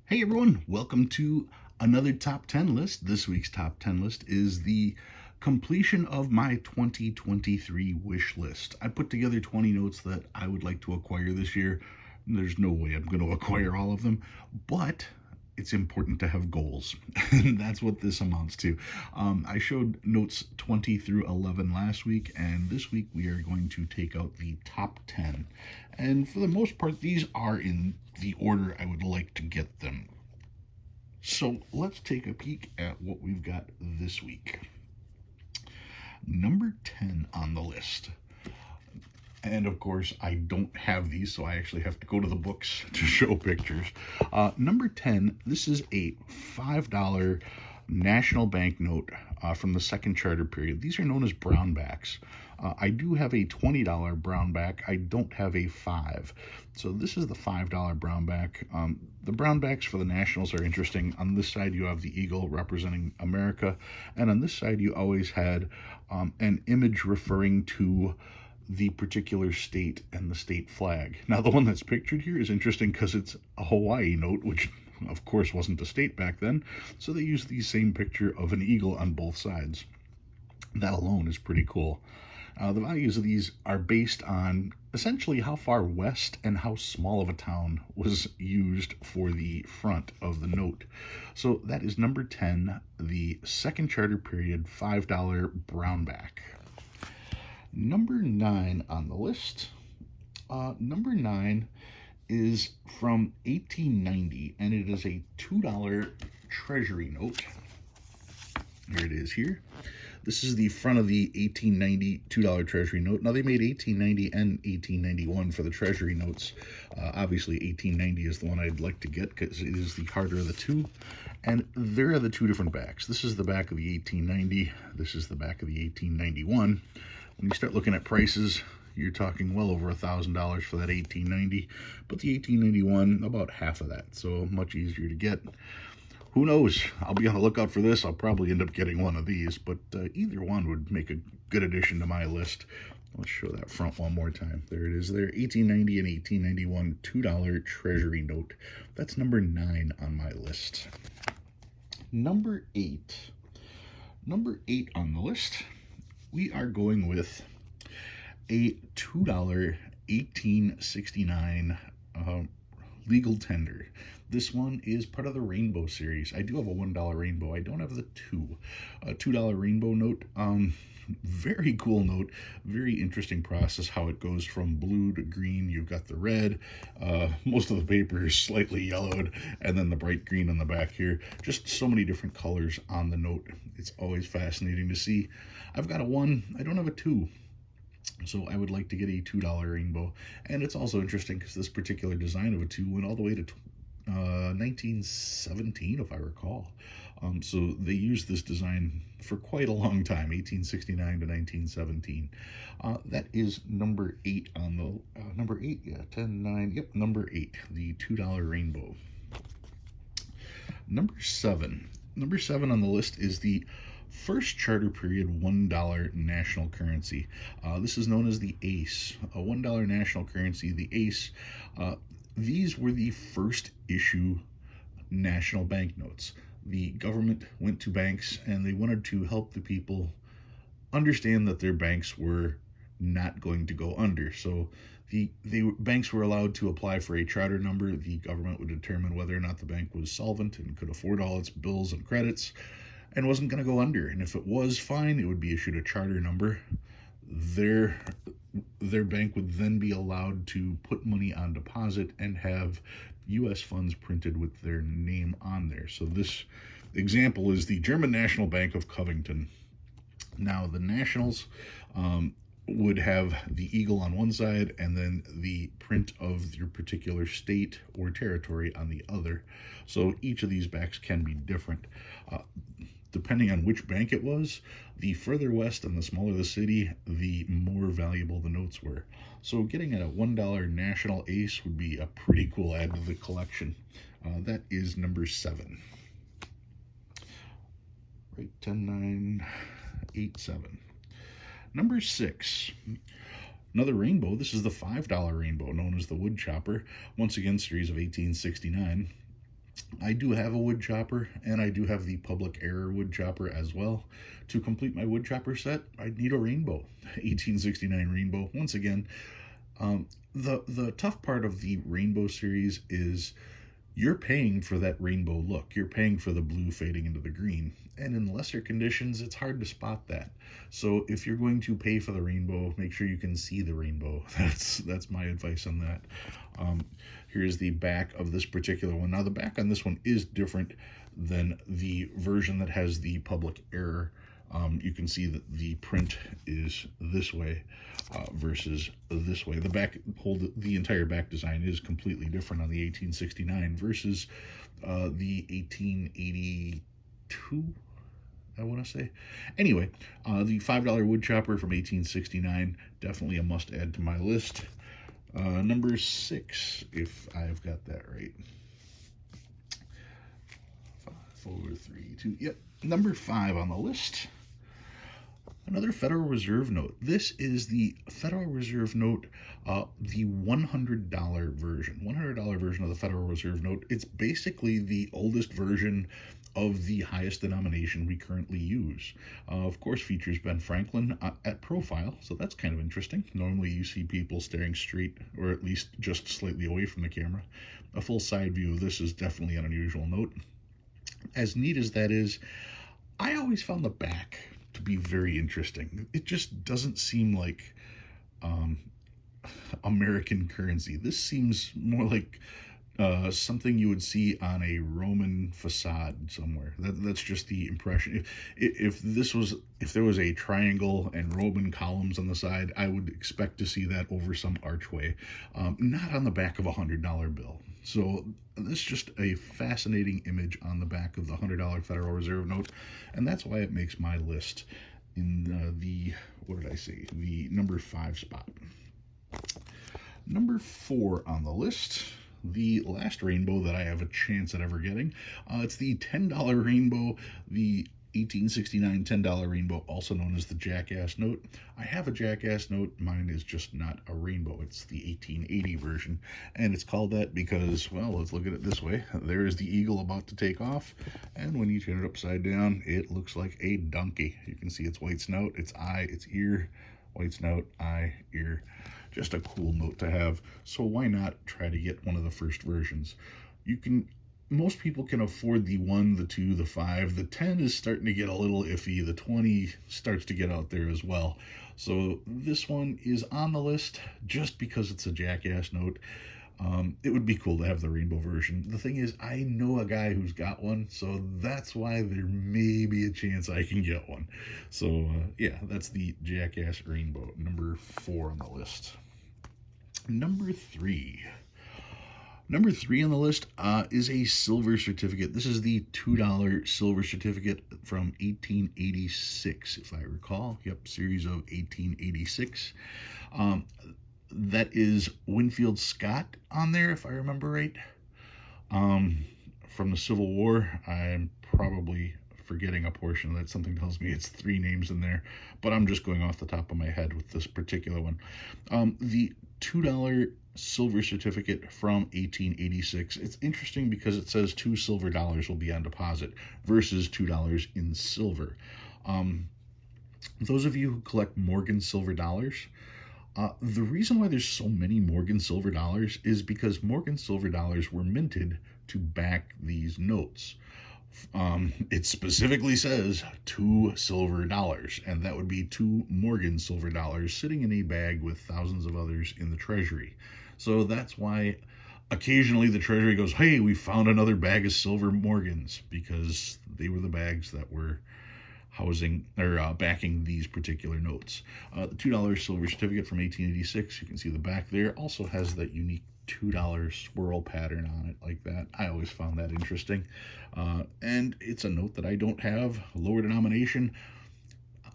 Hey everyone, welcome to another top 10 list. This week's top 10 list is the completion of my 2023 wish list. I put together 20 notes that I would like to acquire this year. There's no way I'm going to acquire all of them, but it's important to have goals. And that's what this amounts to. I showed notes 20 through 11 last week, and this week we are going to take out the top 10. And for the most part, these are in the order I would like to get them. So let's take a peek at what we've got this week. Number 10 on the list. And of course, I don't have these, so I actually have to go to the books to show pictures. Number 10, this is a $5 national banknote from the second charter period. These are known as brownbacks. I do have a $20 brownback. I don't have a 5. So this is the $5 brownback. The brownbacks for the nationals are interesting. On this side, you have the eagle representing America. And on this side, you always had an image referring to the particular state and the state flag. Now, the one that's pictured here is interesting because it's a Hawaii note, which of course wasn't a state back then. So they used the same picture of an eagle on both sides. That alone is pretty cool. The values of these are based on essentially how far west and how small of a town was used for the front of the note. So that is number 10, the second charter period $5 brownback. Number 9 on the list. Number 9 is from 1890, and it is a $2 treasury note. Here it is here. This is the front of the 1890 $2 treasury note. Now, they made 1890 and 1891 for the treasury notes. Obviously, 1890 is the one I'd like to get because it is the harder of the two. And there are the two different backs. This is the back of the 1890. This is the back of the 1891. When you start looking at prices, you're talking well over $1,000 for that 1890, but the 1891, about half of that, so much easier to get. Who knows? I'll be on the lookout for this. I'll probably end up getting one of these, but either one would make a good addition to my list. Let's show that front one more time. There it is there, 1890 and 1891 $2 treasury note. That's number 9 on my list. Number 8. Number 8 on the list, we are going with a $2 1869 legal tender. This one is part of the rainbow series. I do have a $1 rainbow. I don't have the a $2 rainbow note. Very cool note. Very interesting process how it goes from blue to green. You've got the red. Most of the paper is slightly yellowed, and then the bright green on the back here. Just so many different colors on the note. It's always fascinating to see. I've got a 1. I don't have a 2. So I would like to get a $2 rainbow. And it's also interesting because this particular design of a 2 went all the way to 1917, if I recall. So they used this design for quite a long time, 1869 to 1917. That is number 8 on the, number 8, yeah, 10, 9, yep, number 8, the $2 rainbow. Number 7. Number 7 on the list is the first charter period $1 national currency. This is known as the ACE, a $1 national currency, the ACE. These were the first issue national banknotes. The government went to banks and they wanted to help the people understand that their banks were not going to go under. So the banks were allowed to apply for a charter number. The government would determine whether or not the bank was solvent and could afford all its bills and credits and wasn't going to go under. And if it was fine, it would be issued a charter number. Their bank would then be allowed to put money on deposit and have U.S. funds printed with their name on there. So this example is the German National Bank of Covington. Now, the nationals would have the eagle on one side and then the print of your particular state or territory on the other. So each of these backs can be different. Depending on which bank it was, the further west and the smaller the city, the more valuable the notes were. So getting a $1 national ace would be a pretty cool add to the collection. That is number 7. Right, 10, 9, 8, 7. Number 6. Another rainbow. This is the $5 rainbow, known as the wood chopper. Once again, series of 1869. I do have a wood chopper, and I do have the public error wood chopper as well. To complete my wood chopper set, I'd need a rainbow, 1869 rainbow. Once again, the tough part of the rainbow series is you're paying for that rainbow look. You're paying for the blue fading into the green. And in lesser conditions, it's hard to spot that. So if you're going to pay for the rainbow, make sure you can see the rainbow. That's my advice on that. Here's the back of this particular one. Now the back on this one is different than the version that has the public error. You can see that the print is this way versus this way. The entire back design is completely different on the 1869 versus the 1882, I want to say. Anyway, the $5 wood chopper from 1869, definitely a must add to my list. Number 6, if I've got that right. 5, 4, 3, 2, yep. Number 5 on the list. Another Federal Reserve note. This is the Federal Reserve note, the $100 version. $100 version of the Federal Reserve note. It's basically the oldest version of the highest denomination we currently use. Of course, features Ben Franklin at profile, so that's kind of interesting. Normally you see people staring straight, or at least just slightly away from the camera. A full side view of this is definitely an unusual note. As neat as that is, I always found the back to be very interesting. It just doesn't seem like American currency. This seems more like something you would see on a Roman facade somewhere. That's just the impression. If there was a triangle and Roman columns on the side, I would expect to see that over some archway, not on the back of a $100 bill. So this is just a fascinating image on the back of the $100 Federal Reserve note, and that's why it makes my list in the number 5 spot. Number 4 on the list, the last rainbow that I have a chance at ever getting. It's the $10 rainbow, the 1869 $10 rainbow, also known as the Jackass note. I have a Jackass note. Mine is just not a rainbow. It's the 1880 version, and it's called that because, well, let's look at it this way. There is the eagle about to take off, and when you turn it upside down, it looks like a donkey. You can see its white snout, its eye, its ear, white snout, eye, ear. Just a cool note to have. So why not try to get one of the first versions? Most people can afford the 1, the 2, the 5. The 10 is starting to get a little iffy. The 20 starts to get out there as well. So this one is on the list just because it's a Jackass note. It would be cool to have the rainbow version. The thing is, I know a guy who's got one, so that's why there may be a chance I can get one. So yeah, that's the Jackass rainbow, number 4 on the list. Number 3. Number 3 on the list is a silver certificate. This is the $2 silver certificate from 1886, if I recall. Yep, series of 1886. That is Winfield Scott on there, if I remember right. From the Civil War. I'm probably forgetting a portion of that. Something tells me it's 3 names in there, but I'm just going off the top of my head with this particular one. The $2 silver certificate from 1886. It's interesting because it says 2 silver dollars will be on deposit versus $2 in silver. Those of you who collect Morgan silver dollars, the reason why there's so many Morgan silver dollars is because Morgan silver dollars were minted to back these notes. It specifically says 2 silver dollars, and that would be 2 Morgan silver dollars sitting in a bag with thousands of others in the treasury. So that's why occasionally the treasury goes, hey, we found another bag of silver Morgans, because they were the bags that were housing or backing these particular notes. The $2 silver certificate from 1886, you can see the back there, also has that unique $2 swirl pattern on it like that. I always found that interesting. And it's a note that I don't have, lower denomination.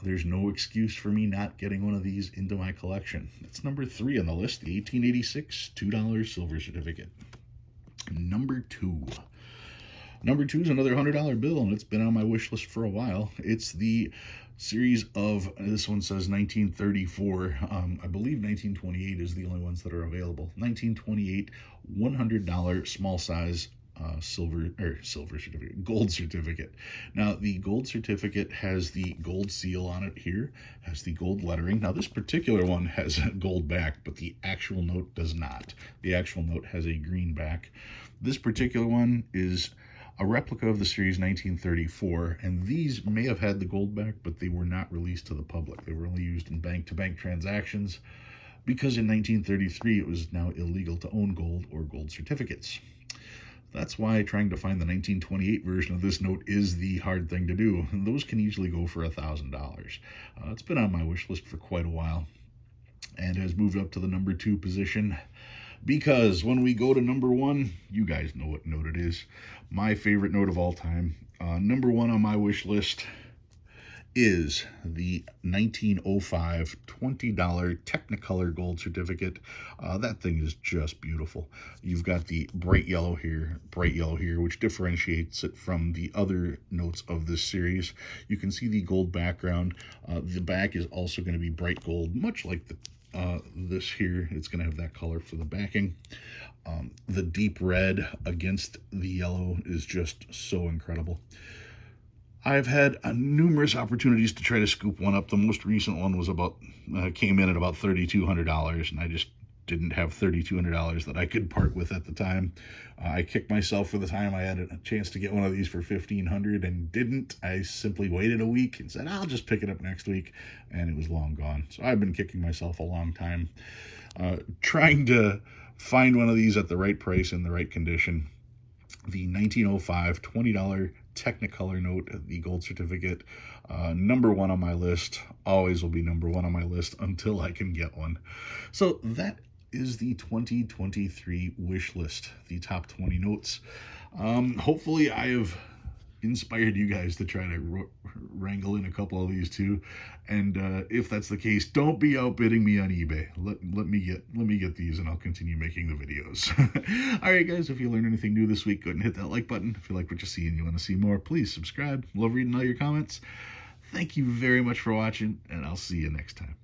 There's no excuse for me not getting one of these into my collection. It's number 3 on the list, the 1886 $2 silver certificate. Number 2. Number 2 is another $100 bill, and it's been on my wish list for a while. It's the series of, this one says 1934. I believe 1928 is the only ones that are available. 1928 $100 small size silver certificate, gold certificate. Now the gold certificate has the gold seal on it here, has the gold lettering. Now this particular one has a gold back, but the actual note does not. The actual note has a green back. This particular one is a replica of the series 1934, and these may have had the gold back, but they were not released to the public. They were only used in bank-to-bank transactions because in 1933 it was now illegal to own gold or gold certificates. That's why trying to find the 1928 version of this note is the hard thing to do. And those can easily go for $1,000. It's been on my wish list for quite a while and has moved up to the number 2 position, because when we go to number 1, you guys know what note it is. My favorite note of all time. Number 1 on my wish list is the 1905 $20 Technicolor gold certificate. That thing is just beautiful. You've got the bright yellow here, which differentiates it from the other notes of this series. You can see the gold background. The back is also going to be bright gold, much like this here. It's going to have that color for the backing. The deep red against the yellow is just so incredible. I've had numerous opportunities to try to scoop one up. The most recent one was came in at about $3,200, and I just didn't have $3,200 that I could part with at the time. I kicked myself for the time I had a chance to get one of these for $1,500 and didn't. I simply waited a week and said, I'll just pick it up next week, and it was long gone. So I've been kicking myself a long time, trying to find one of these at the right price in the right condition. The 1905 $20 Technicolor note, the gold certificate, number 1 on my list. Always will be number 1 on my list until I can get one. So that is the 2023 wish list, the top 20 notes. Hopefully I have inspired you guys to try to wrangle in a couple of these too, and if that's the case, don't be outbidding me on eBay. Let me get these, and I'll continue making the videos. All right, guys, if you learned anything new this week, go ahead and hit that like button. If you like what you see and you want to see more, please subscribe. Love reading all your comments. Thank you very much for watching, and I'll see you next time.